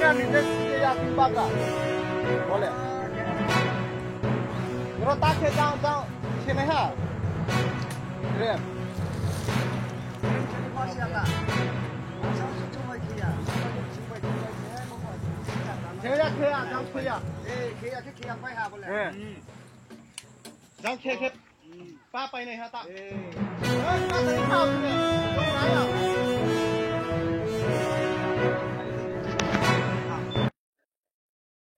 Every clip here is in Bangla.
看你这世界要听报告，我嘞，我说打开张，前面哈，对。เคยอ่ะจังเคยอ่ะเคยไปหาบ่แล้วจังเคป้าไปไหนฮะตาป้าไปเข้าเนี่ยตรงไหนอ่ะ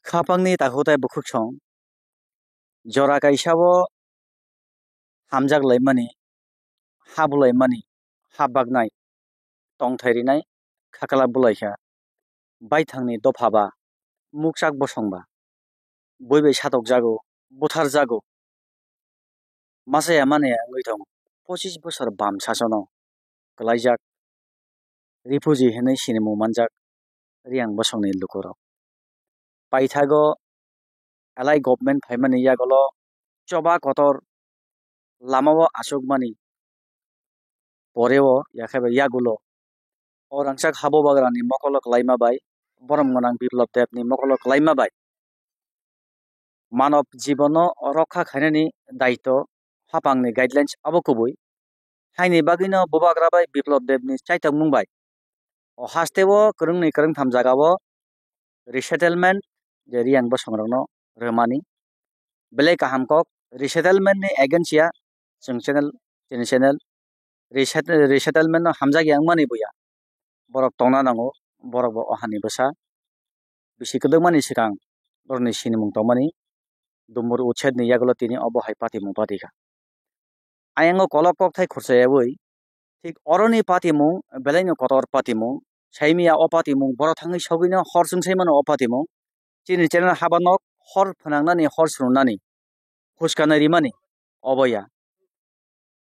खापांनि ताखौथाय बुखुकसं जरा गायसाबो हामजागलायमानि हाबुलायमानि हाबागनाय तंथायरिनाय खाखाला बुलायखा बायथांनि दफाबा मुकसाक बसंबा बयबे सातक जागौ बुथार जागौ मासाया माने गैथं 25 बोसोर बाम सासनो गलायजाक रिफुजी हेनै सिनेमु मानजाक रियां बसंनि लुकुराव पाइथागो एलाइ गभर्नमेंट फाइमानि यागलो चबा कतर लामावो आसुकमानि परेवो याखेबे यागुलो अरांसाक हाबो बाग्रानि मकलक लाइमाबाय बरमगनां बिप्लब देबनि मकलक लाइमाबाय मानव जीवनो रक्षा खायनायनि दायित्व हापांनि गाइडलाइन्स अबकुबुय हायनि बागिनो बुबाग्राबाय बिप्लब देबनि चाइथक मुंबाय अ हास्तेवो करंनै करंथाम जागावो रिसेटलमेंट जे रियां बसंरनो रोमानि बेले काहामकक रिसेटलमेंट नि एजेंसिया जों चेनेल रिसेटलमेंट हामजागियां मानि बुया बरक तंना नांगौ बरक अहानि बसा बिसिकदों मानि सिगां बरनि सिनेमुं तमानि दुमुर उच्छेद नि यागलो तिनि अबहाय पातिमु पातिका आयांगो कलक कक्थाय खुरसायावै ठीक अरनि पातिमु बेलाइनो कतर पातिमु साइमिया अपातिमु बर थाङै सगिनो हर जोंसाइमानो अपातिमु चिनि चेनेल हाबानक हर फोनांनानि हर सुनानि हुसकानाय रिमानि अबया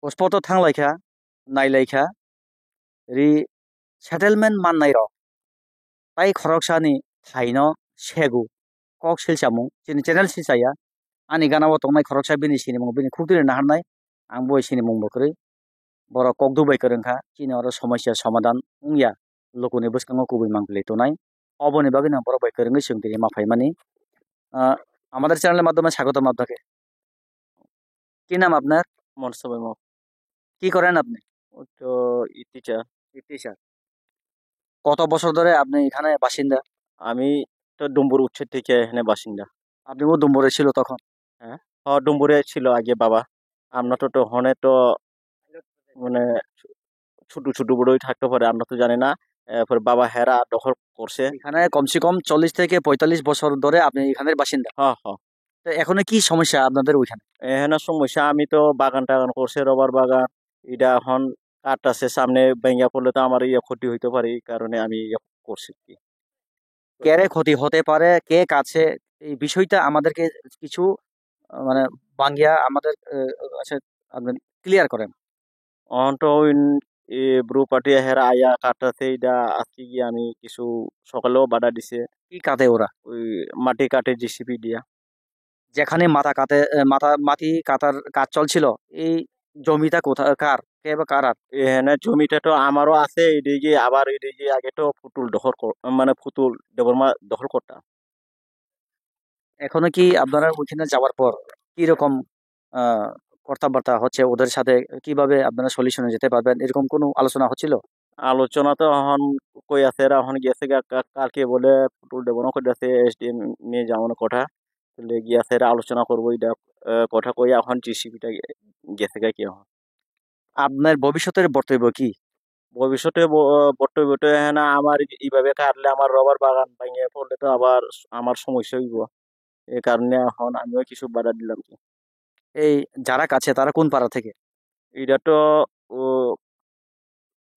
अस्पतो थांलायखा नायलायखा रि सेटलमेंट माननाय र ताई खरकसानि थाइनो सेगु कक सिलसामु चिनि चेनेल सिलसाया आनि गानाव तंनाय खरकसा बिनि सिनेमु बिनि खुदिर नाहरनाय आं बय सिनेमु बकरै बर कक दुबाय करंखा चिनि अर समस्या समाधान उंया लोकुनि बसकांगो कुबै मांगले तोनाय অবনি বাগিনা বড় ভাই করঙ্গে সিংতি মাফাই মানি আমাদের চ্যানেলের মাধ্যমে স্বাগতম আপনাকে কি নাম আপনার মনসুর মক কি করেন আপনি তো টিচার টিচার কত বছর ধরে আপনি এখানে বাসিন্দা আমি তো ডুম্বুর উচ্ছেদ থেকে এখানে বাসিন্দা আপনিও ডুম্বুরে ছিল তখন হ্যাঁ ডুম্বুরে ছিল আগে বাবা আমরা তো হনে তো মানে ছোট ছোট বড়ই থাকতে পারে আমরা তো জানি না এরপর বাবা হেরা দখল করছে এখানে কমসে কম 40 থেকে 45 বছর ধরে আপনি এখানের বাসিন্দা হ্যাঁ হ্যাঁ তো এখন কি সমস্যা আপনাদের ওইখানে এখানে সমস্যা আমি তো বাগান টাগান করছে রবার বাগান এটা এখন কাঠ আছে সামনে ভেঙে পড়লে তো আমার ক্ষতি হইতে পারে এই কারণে আমি করছি কি কেরে ক্ষতি হতে পারে কে কাছে এই বিষয়টা আমাদেরকে কিছু মানে বাংলা আমাদের আচ্ছা আপনি ক্লিয়ার করেন অন্টো ব্রু পার্টি হেরা আয়া কাটতেছে এটা আজকে গিয়ে আমি কিছু সকালেও বাধা দিছে কি কাটে ওরা ওই মাটি কাটে জিসিপি দিয়া যেখানে মাটি কাটার কাজ চলছিল এই জমিটা কোথায় কার কে বা কার এখানে জমিটা তো আমারও আছে এদিকে আবার এদিকে আগে তো ফুতুল দখল মানে ফুতুল দেবরমা দখল করতাম এখনো কি আপনারা ওইখানে যাওয়ার পর কি রকম কথাবার্তা হচ্ছে ওদের সাথে কিভাবে আপনারা সলিউশনে যেতে পারবেন এরকম কোনো আলোচনা হচ্ছিল আলোচনা তো এখন কই আছে এরা এখন গেছে কালকে বলে ফুতুল দেবনা করে আছে এসডিএম নিয়ে যাওয়ার কথা তাহলে গিয়েছে এরা আলোচনা করবো এটা কথা কই এখন জিসিপিটা গেছে কি এখন আপনার ভবিষ্যতের বক্তব্য কি ভবিষ্যতে বর্তমানে না আমার এইভাবে কাটলে আমার রবার বাগান ভেঙে পড়লে তো আবার আমার সমস্যা হইব এই কারণে এখন আমিও কিছু বাধা দিলাম কি এই যারা কাছে তারা কোন পাড়া থেকে এটা তো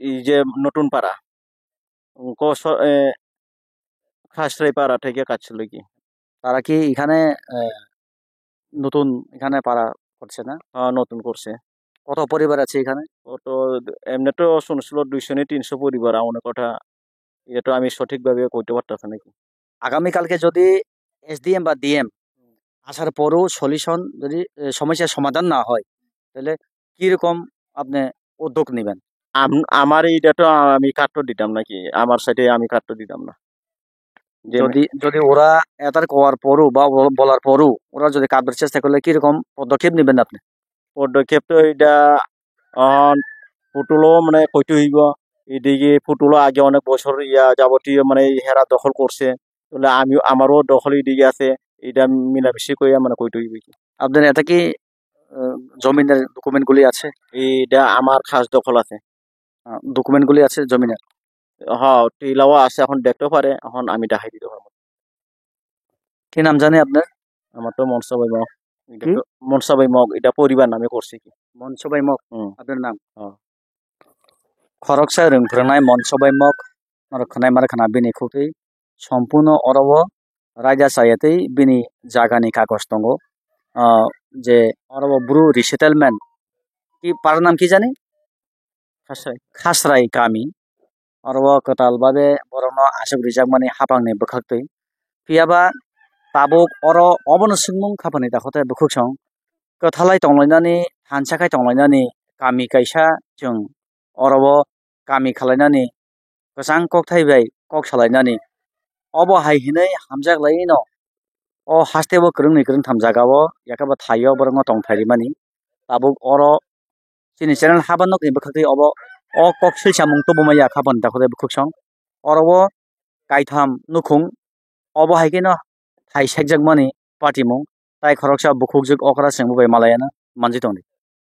এই যে নতুন পাড়া খাসরাই পাড়া থেকে কাটছিল কি তারা কি এখানে নতুন এখানে পাড়া করছে না নতুন করছে কত পরিবার আছে এখানে কত এমনি তো শুনছিল 200-300 পরিবার আমার কথা এটা তো আমি সঠিকভাবে কইতে পারতাছি নাকি আগামীকালকে যদি এসডিএম বা ডিএম আসার পরও সলিউশন যদি সমস্যার সমাধান না হয় তাহলে কি রকম আপনি উদ্যোগ নেবেন আমার এইটা তো আমি কাটতে দিতাম নাকি আমার সাইডে আমি কাটতে দিতাম না যে যদি যদি ওরা এটার করার পরও বা বলার পরও ওরা যদি কাঁদবার চেষ্টা করলে কিরকম পদক্ষেপ নেবেন আপনি? পদক্ষেপ তো এটা পুটুলও মানে কইতে হইব এদিকে পুটুলও আগে অনেক বছর যাবতীয় মানে হেরা দখল করছে তাহলে আমারও দখল এদিকে আছে এটা মিলামিশি করে মানে কইতে হইব কি আপনার এটা কি জমিনের ডকুমেন্ট গুলি আছে? এটা আমার খাস দখল আছে ডকুমেন্ট গুলি আছে জমিনের? হ্যাঁ টিলাও আছে এখন দেখতেও পারে এখন আমি দেখাই দিতে পারবো কি নাম জানে আপনার? আমার তো মনসাবাই মগ কি? মনসাবাই মগ এটা পরিবার নামে করছে কি মনসবাই মগ আপনার নাম? হ্যাঁ। খরকসা রংফ্রনাय মনসবাই মগ নরখনাय মারখনা bini khutui সম্পূর্ণ অরব রাজা সায়াতেই bini জাগানি কাগজ দङ যে অরব ব্রু রিসেটেলমেন্ট কি পার নাম কি জানি খাসাই খাসরাই গাमि অরব কতাল বাদে বরनो आसक रिजाक माने हापांनि बखाक्तै पियाबा ताबुक अर अबनो सिंमुं खाफानि दाखोते बुखुksong कथालाय तंलायनानै हानसाखाय तंलायनानै गामि कायसा जों अरब गामि खालायनानै गोजां कक थाइबाय कक सालायनानै अब हायहैनाय हामजागलाय न अ हास्तेबो गोरोंनै गोरों थामजागावो याकाबा थायो बरंग तंथारिमानि ताबुक अर सिनि चेनेल हाबान नकनि बखाक्तै अब अ कक सिलसामुं तबुमाया खाफानि दाखोते बुखुksong अरब गायथाम नुखुं अब हायकेनो थाइसाइजak mani party mung tai khoroksa bukhukjuk okra sengbubai malayana manji tongdi